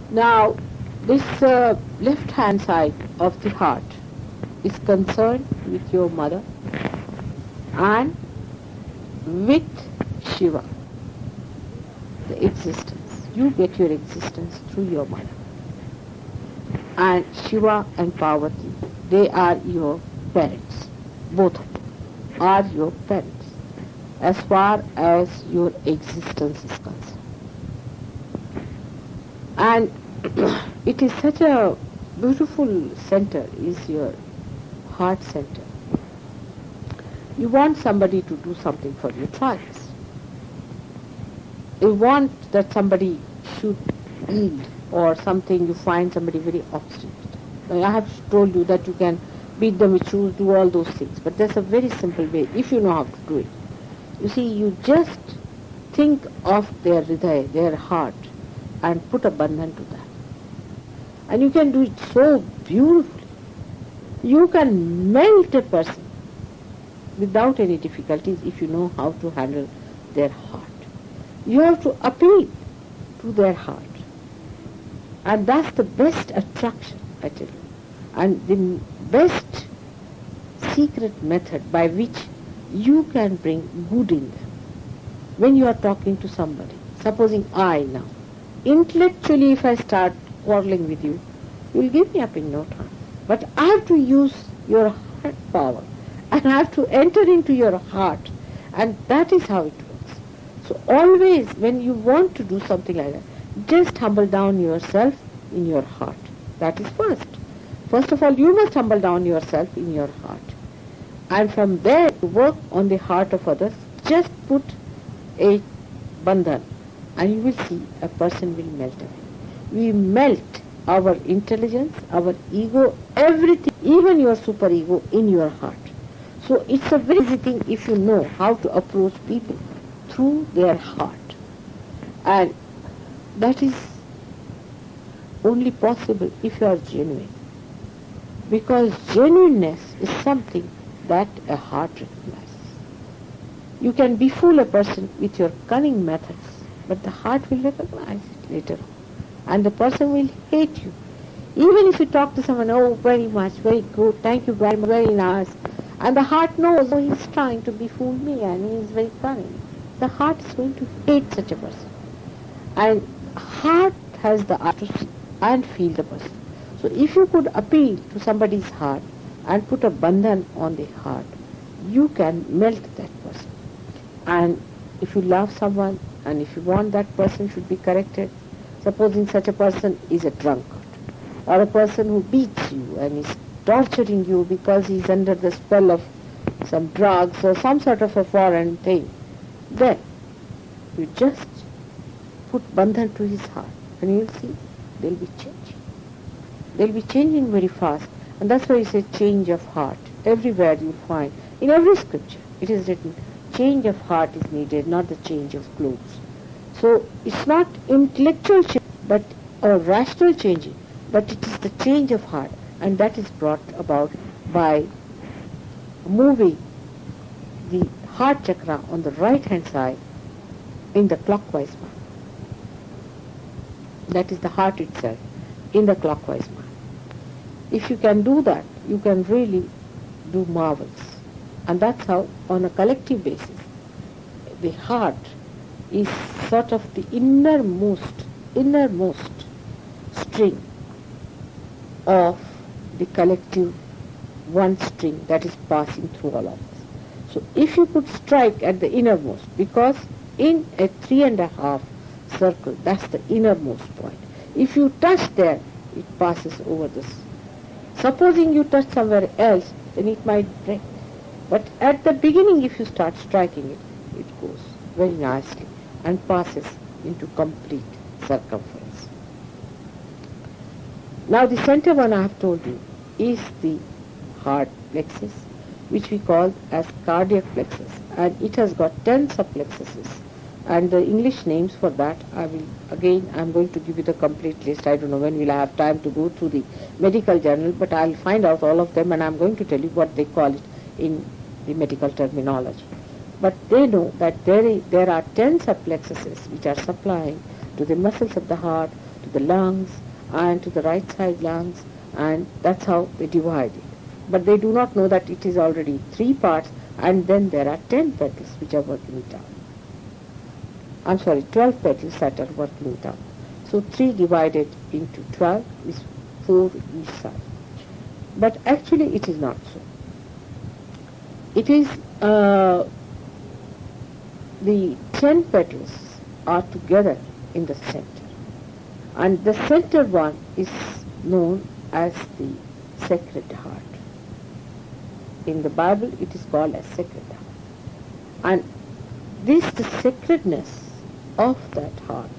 Now, this left hand side of the heart is concerned with your mother and with Shiva, the existence. You get your existence through your mother. And Shiva and Parvati, they are your parents. Both of them are your parents as far as your existence is concerned. And it is such a beautiful center, is your heart center. You want somebody to do something for your trials. You want that somebody should yield, or something, you find somebody very obstinate. Now, I have told you that you can beat them with shoes, do all those things, but there's a very simple way if you know how to do it. You see, you just think of their hridaya, their heart, and put a bandhan to that. And you can do it so beautifully. You can melt a person without any difficulties if you know how to handle their heart. You have to appeal to their heart. And that's the best attraction, I tell you. And the best secret method by which you can bring good in them. When you are talking to somebody, supposing I now, intellectually if I start quarreling with you, you will give me up in no time. But I have to use your heart power, and I have to enter into your heart, and that is how it works. So always when you want to do something like that, just humble down yourself in your heart. That is first. First of all, you must humble down yourself in your heart. And from there, to work on the heart of others, just put a bandhan, and you will see a person will melt away. We melt our intelligence, our ego, everything, even your superego in your heart. So it's a very easy thing if you know how to approach people through their heart. And that is only possible if you are genuine. Because genuineness is something that a heart recognizes. You can befool a person with your cunning methods, but the heart will recognize it later on. And the person will hate you. Even if you talk to someone, oh, very much, very good, thank you very much, very nice. And the heart knows, oh, he's trying to befool me and he's very cunning. The heart is going to hate such a person. And heart has the art to see and feel the person. So if you could appeal to somebody's heart and put a bandhan on the heart, you can melt that person. And if you love someone and if you want that person should be corrected, supposing such a person is a drunkard or a person who beats you and is torturing you because he's under the spell of some drugs or some sort of a foreign thing, then you just put bandhan to his heart and you'll see they'll be changing. They'll be changing very fast. And that's why you say change of heart. Everywhere you'll find, in every scripture, it is written, change of heart is needed, not the change of clothes. So it's not intellectual change, but or rational changing, but it is the change of heart, and that is brought about by moving the heart chakra on the right hand side in the clockwise manner. That is the heart itself in the clockwise manner. If you can do that, you can really do marvels. And that's how, on a collective basis, the heart is sort of the innermost string of the collective one string that is passing through all of us. So if you could strike at the innermost, because in a 3.5 circle, that's the innermost point. If you touch there, it passes over this. Supposing you touch somewhere else, then it might break. But at the beginning, if you start striking it, it goes very nicely and passes into complete circumference. Now the center one I have told you is the heart plexus, which we call as cardiac plexus, and it has got 10 subplexuses. And the English names for that, I'm going to give you the complete list. I don't know when we'll have time to go through the medical journal, but I'll find out all of them and I'm going to tell you what they call it in the medical terminology. But they know that there are 10 subplexuses which are supplying to the muscles of the heart, to the lungs and to the right side lungs, and that's how they divide it. But they do not know that it is already 3 parts, and then there are 10 petals which are working it out. I'm sorry, 12 petals that are working it out. So 3 divided into 12 is 4 each side. But actually it is not so. It is the 10 petals are together in the center. And the center one is known as the Sacred Heart. In the Bible it is called as Sacred Heart. And this, the sacredness of that heart,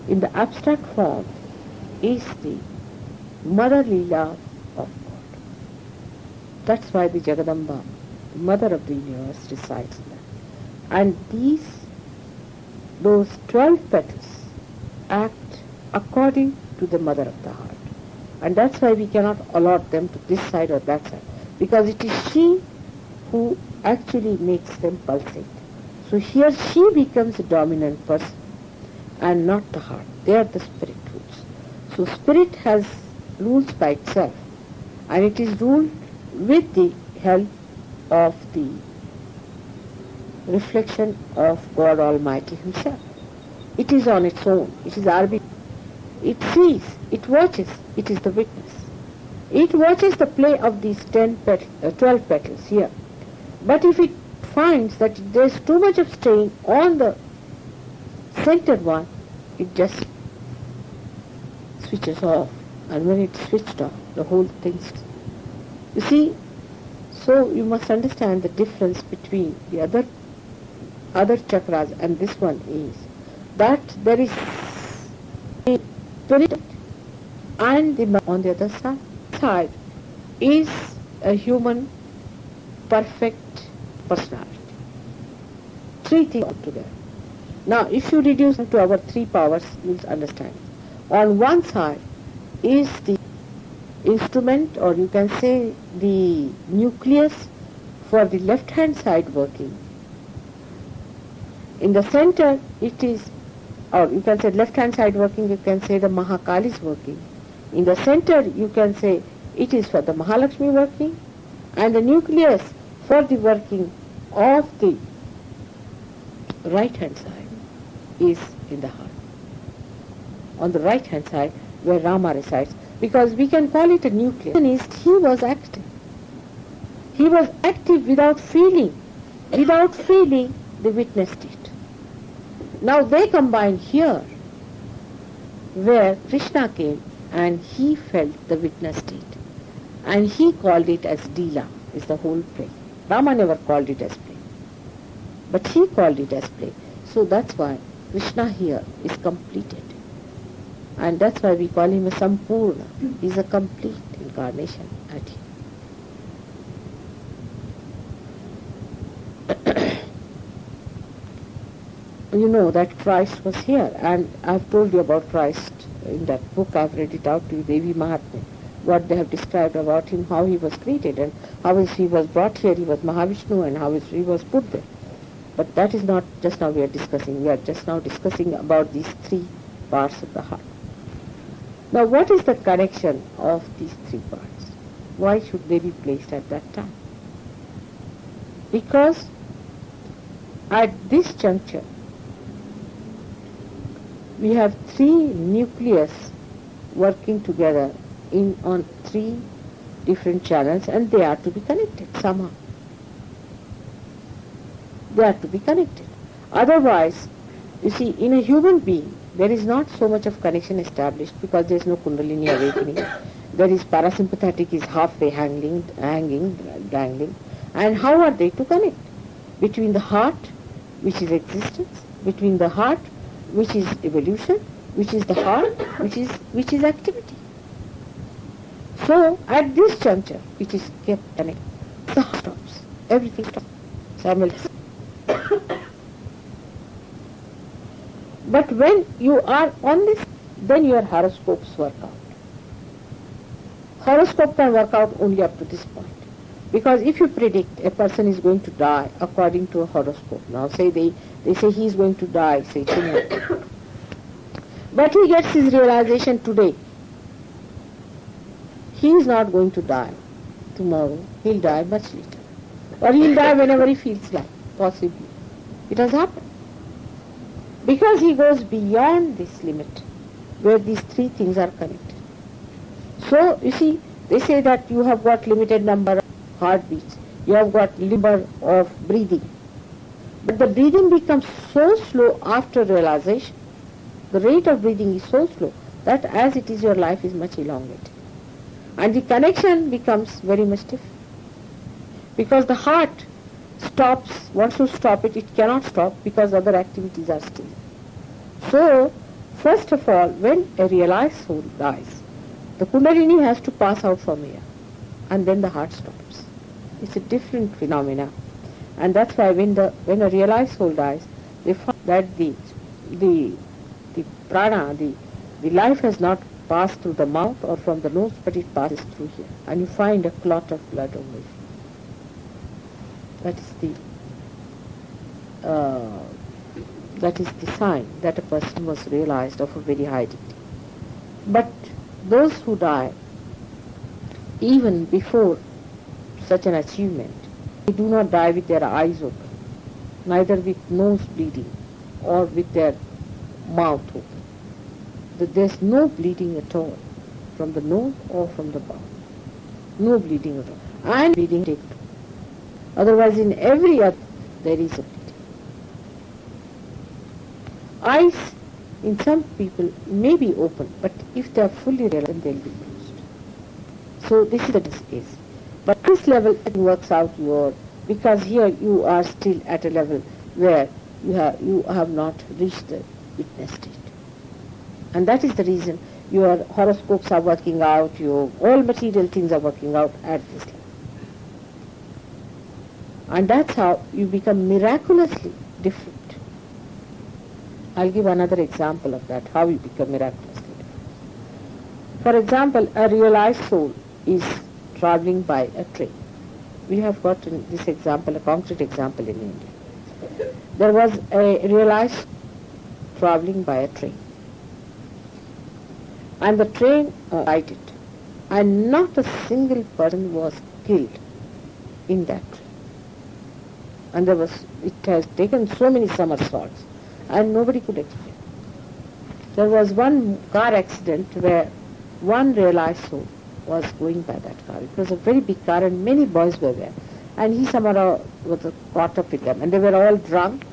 in the abstract form, is the motherly love of God. That's why the Jagadamba, the mother of the universe, resides there. And those 12 petals act according to the mother of the heart. And that's why we cannot allot them to this side or that side, because it is she who actually makes them pulsate. So here she becomes the dominant person and not the heart. They are the spirit rules. So spirit has rules by itself, and it is ruled with the help of the reflection of God Almighty Himself. It is on its own. It is arbitrary. It sees, it watches, it is the witness. It watches the play of these 12 petals here. But if it finds that there is too much of strain on the centered one, it just switches off. And when it's switched off, the whole thing. You see, so you must understand the difference between the other chakras and this one is that there is a spirit, and on the other side is a human perfect personality. 3 things together. Now if you reduce them to our 3 powers, you'll understand. On one side is the instrument, or you can say the nucleus for the left hand side working. In the center it is, or you can say left hand side working, you can say the Mahakali is working. In the center you can say it is for the Mahalakshmi working, and the nucleus for the working of the right hand side is in the heart. On the right hand side where Rama resides, because we can call it a nucleus. He was active. He was active without feeling. Without feeling, they witnessed it. Now they combine here where Krishna came and he felt the witness state. And he called it as Leela, is the whole play. Rama never called it as play, but he called it as play. So that's why Krishna here is completed. And that's why we call him a Sampurna. He's a complete incarnation at him. You know that Christ was here, and I've told you about Christ in that book. I've read it out to you, Devi Mahatmya, what they have described about him, how he was created, and how he was brought here. He was Mahavishnu, and how he was put there. But that is not just now we are discussing. We are just now discussing about these 3 parts of the heart. Now what is the connection of these 3 parts? Why should they be placed at that time? Because at this juncture we have 3 nucleus working together on 3 different channels, and they are to be connected somehow. They are to be connected. Otherwise, you see, in a human being, there is not so much of connection established because there is no Kundalini awakening. There is parasympathetic is halfway dangling. And how are they to connect? Between the heart, which is existence, between the heart, which is evolution, which is the heart, which is activity. So at this juncture, which is kept connected, the heart stops. Everything stops. Simultaneously. But when you are on this, then your horoscopes work out. Horoscope can work out only up to this point. Because if you predict a person is going to die according to a horoscope, now say they say he is going to die, say tomorrow. But he gets his realization today. He is not going to die tomorrow. He'll die much later. Or he'll die whenever he feels like, possibly. It has happened. Because he goes beyond this limit, where these three things are connected. So, you see, they say that you have got limited number of heartbeats. You have got number of breathing. But the breathing becomes so slow after realization. The rate of breathing is so slow that as it is, your life is much elongated. And the connection becomes very much different. Because the heart stops, wants to stop it, it cannot stop because other activities are still. So, first of all, when a realized soul dies, the Kundalini has to pass out from here, and then the heart stops. It's a different phenomena, and that's why when a realized soul dies, they find that the prana, the life has not passed through the mouth or from the nose, but it passes through here, and you find a clot of blood over here. That is the sign that a person was realized of a very high degree. But those who die even before such an achievement, they do not die with their eyes open, neither with nose bleeding or with their mouth open. There's no bleeding at all from the nose or from the mouth. No bleeding at all. And bleeding takes place. Otherwise, in every other, there is a bleeding. Eyes, in some people, may be open, but if they are fully realized, they'll be closed. So this is the case. But this level, it works out because here you are still at a level where you have not reached the witness state. And that is the reason your horoscopes are working out, your all material things are working out at this level. And that's how you become miraculously different. I'll give another example of that, how you become miraculously different. For example, a realized soul is traveling by a train. We have got this example, a concrete example in India. There was a realized traveling by a train. And the train alighted. And not a single person was killed in that train. And it has taken so many somersaults, and nobody could explain. There was one car accident where one realized soul was going by that car. It was a very big car and many boys were there. And he somehow was caught up with them. And they were all drunk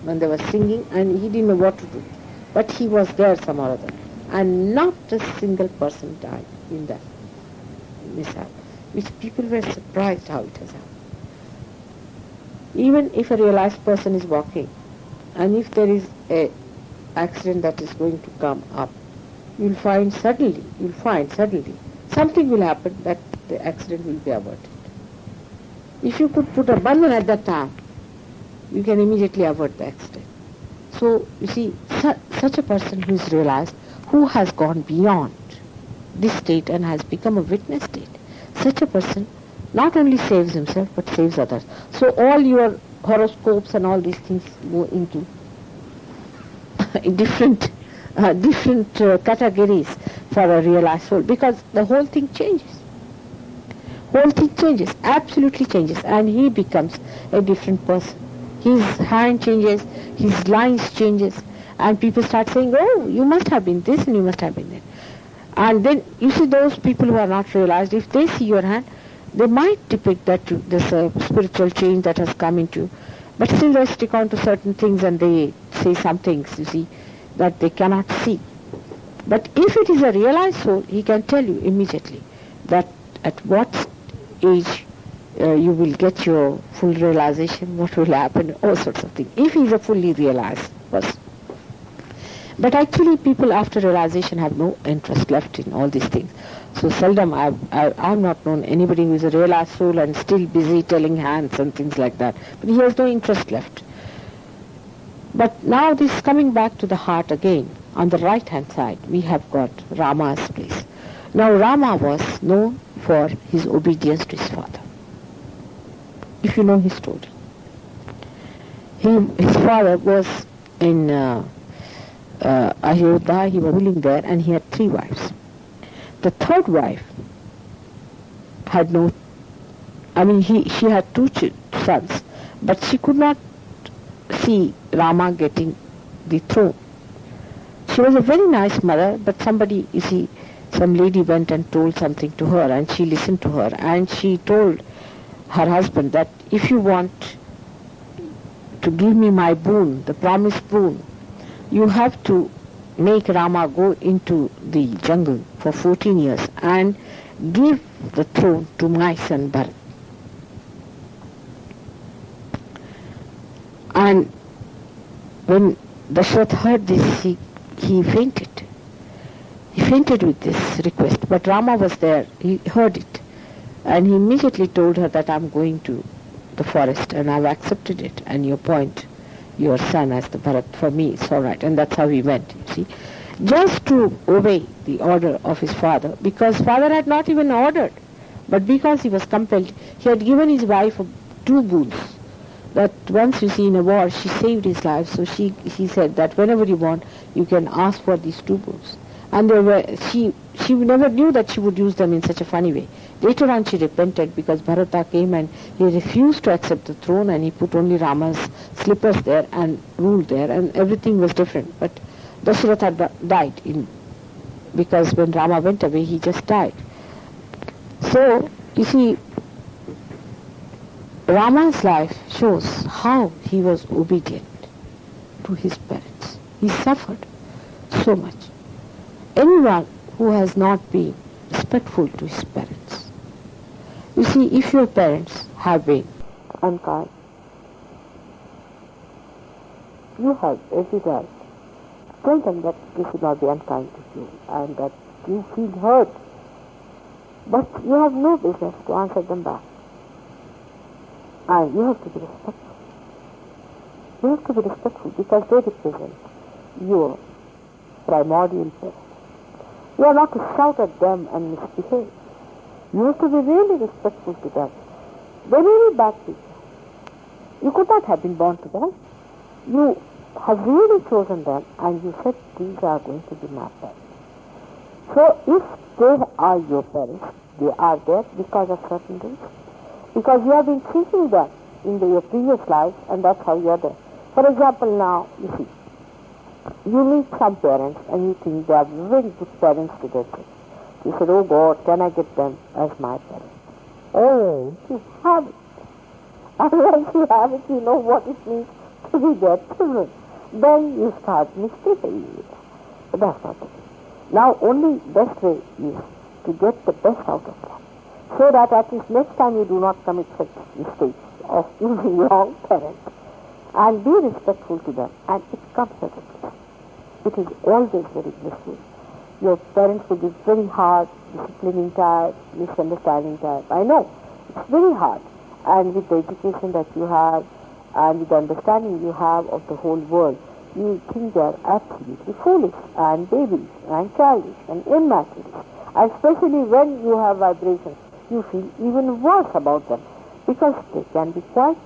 when they were singing, and he didn't know what to do. But he was there somehow or other. And not a single person died in that mishap, which people were surprised how it has happened. Even if a realized person is walking, and if there is a accident that is going to come up, you'll find suddenly something will happen that the accident will be averted. If you could put a button at that time, you can immediately avert the accident. So, you see, such a person who is realized, who has gone beyond this state and has become a witness state, such a person not only saves himself but saves others. So all your horoscopes and all these things go into different categories for a realized soul, because the whole thing changes. Absolutely changes, and he becomes a different person. His hand changes, his lines changes, and people start saying, oh, you must have been this and you must have been that. And then you see those people who are not realized, if they see your hand, they might depict that there's a spiritual change that has come into you, but still they stick on to certain things and they say some things, you see, that they cannot see. But if it is a realized soul, he can tell you immediately that at what age you will get your full realization, what will happen, all sorts of things, if he is a fully realized person. But actually people after realization have no interest left in all these things. So seldom I've not known anybody who is a realized soul and still busy telling hands and things like that. But he has no interest left. But now this coming back to the heart again, on the right hand side we have got Rama's place. Now Rama was known for his obedience to his father. If you know his story. His father was in Ayodhya, he was ruling there, and he had 3 wives. The third wife had no, she had 2 sons, but she could not see Rama getting the throne. She was a very nice mother, but somebody, some lady went and told something to her, and she listened to her, and she told her husband that if you want to give me my boon, the promised boon, you have to make Rama go into the jungle for 14 years and give the throne to my son Bharat. And when Dashrath heard this, he fainted. He fainted with this request, but Rama was there. He heard it, and he immediately told her that I'm going to the forest and I've accepted it, and you appoint your son as the Bharat. For me, it's all right. And that's how he went, you see, just to obey the order of his father, because father had not even ordered, but because he was compelled, he had given his wife 2 boons. That once, you see, in a war, she saved his life, so he said that whenever you want, you can ask for these 2 boons. And she never knew that she would use them in such a funny way. Later on she repented, because Bharata came and he refused to accept the throne, and he put only Rama's slippers there and ruled there, and everything was different. But Dasharatha died because when Rama went away, he just died. So, you see, Rama's life shows how he was obedient to his parents. He suffered so much. Anyone who has not been respectful to his parents, you see, if your parents have been unkind, you have every right to tell them that they should not be unkind to you and that you feel hurt, but you have no business to answer them back. And you have to be respectful. You have to be respectful because they represent your primordial parents. You are not to shout at them and misbehave. You have to be really respectful to them. They may be bad people. You could not have been born to them. You have really chosen them, and you said these are going to be my parents. So if they are your parents, they are there because of certain reasons. Because you have been seeking them in your previous lives, and that's how you are there. For example, now, you see, you meet some parents and you think they are very good parents to their kids. You said, oh God, can I get them as my parents? Oh, you have it. Unless you have it, you know what it means to be their children. Then you start misbehaving. But that's not the case. Now, only best way is to get the best out of them, so that at least next time you do not commit such mistakes of using wrong parents. And be respectful to them, and it comes at a place. It is always very blissful. Your parents will be very hard, disciplining type, misunderstanding type. I know, it's very hard. And with the education that you have, and with the understanding you have of the whole world, you think they are absolutely foolish, and babies, and childish, and immature. And especially when you have vibrations, you feel even worse about them, because they can be quite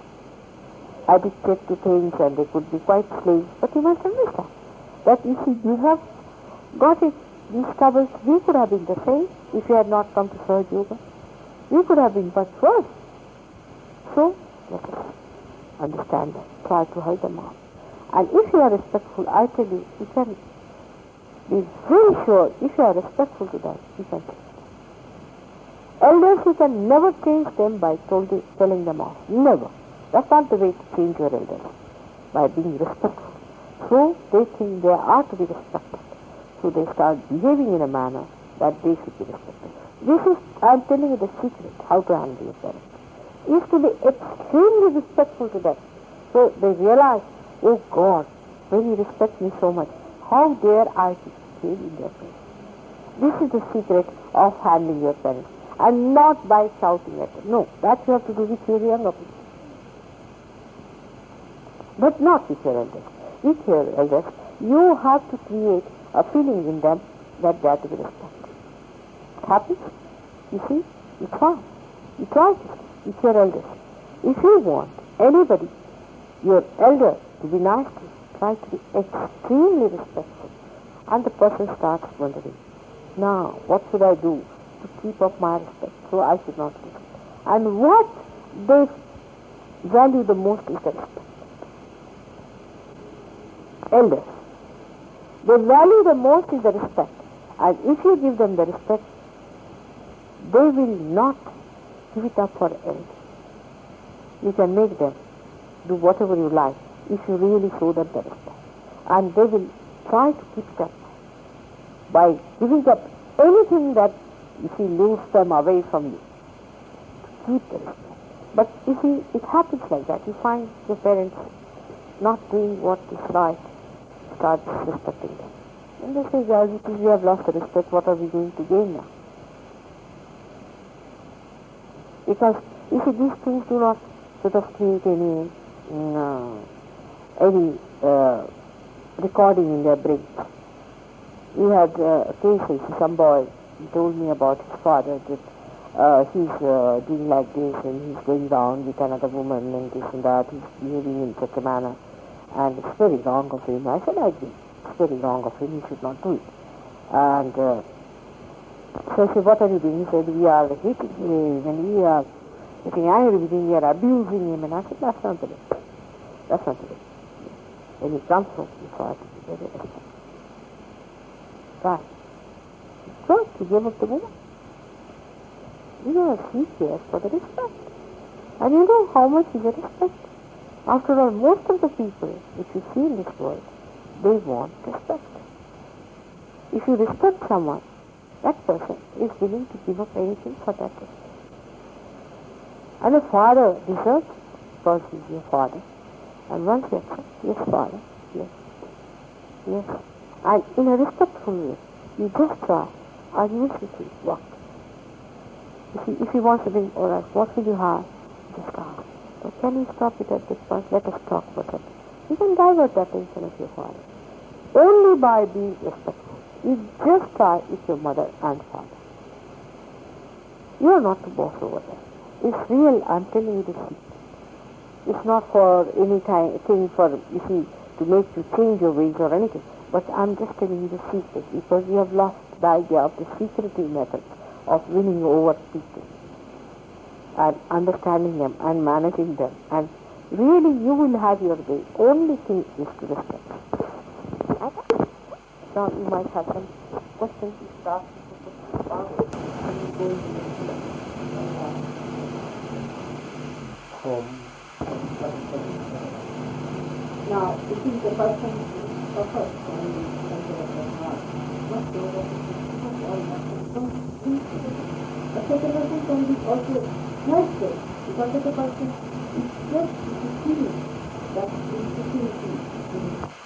addicted to things, and they could be quite slaves. But you must understand that, you see, you have got it, these troubles. We could have been the same if you had not come to Sahaja Yoga. We could have been much worse. So, let us understand that. Try to hold them out. And if you are respectful, I tell you, you can be very sure, if you are respectful to them, you can change them. Elders, you can never change them by telling them off. Never. That's not the way to change your elders, by being respectful. So they think they are to be respected. So they start behaving in a manner that they should be respected. This is, I am telling you the secret, how to handle your parents, is to be extremely respectful to them. So they realize, oh God, when you respect me so much, how dare I to behave in their face? This is the secret of handling your parents. And not by shouting at them. No, that you have to do with your younger people. But not with your elders. With your elders, you have to create a feeling in them that they are to be respected. It happens. You see, you try. You try this with your elders. If you want anybody, your elder, to be nice to you, try to be extremely respectful. And the person starts wondering, now what should I do to keep up my respect so I should not lose it? And what they value the most is the respect. Elders. They value the most is the respect. And if you give them the respect, they will not give it up for anything. You can make them do whatever you like if you really show them the respect. And they will try to keep it up by giving up anything that if you lose them away from you. To keep the respect. But you see, it happens like that. You find your parents not doing what is right, start disrespecting them. And they say, guys, because we have lost the respect, what are we going to gain now? Because, you see, these things do not sort of create any recording in their brains. We had cases, some boy told me about his father that he's doing like this and he's going around with another woman and this and that, he's behaving in such a manner and it's very wrong of him. I said, I agree, it's very wrong of him, he should not do it. And so I said, what are you doing? He said, we are hating him and we are getting angry with him, we are abusing him. And I said, that's not the way. That's not the way. When he comes home, you try to be very respectful. Right. Try to give up the woman. You know, he cares for the respect. And you know how much is the respect? After all, most of the people which you see in this world, they want respect. If you respect someone, that person is willing to give up anything for that person. And a father deserves it because he is your father. And once you accept, yes, father, yes, yes. And in a respectful way, you just try and you will see work. If he wants to bring, all right, what will you have? Just ask. So can you stop it at this point? Let us talk about that. You can divert the attention of your father. Only by being respectful. You just try with your mother and father. You are not the boss over there. It's real, I'm telling you the secret. It's not for any thing for, you see, to make you change your ways or anything. But I'm just telling you the secret because you have lost the idea of the secretive method of winning over people and understanding them and managing them. And really you will have your way. Only thing is to respect. Now you might have some questions to start with. Now, if the person suffers from the center of the heart, not so that it is not all not a second person can be also helpful because the person is just feeling that insecurity.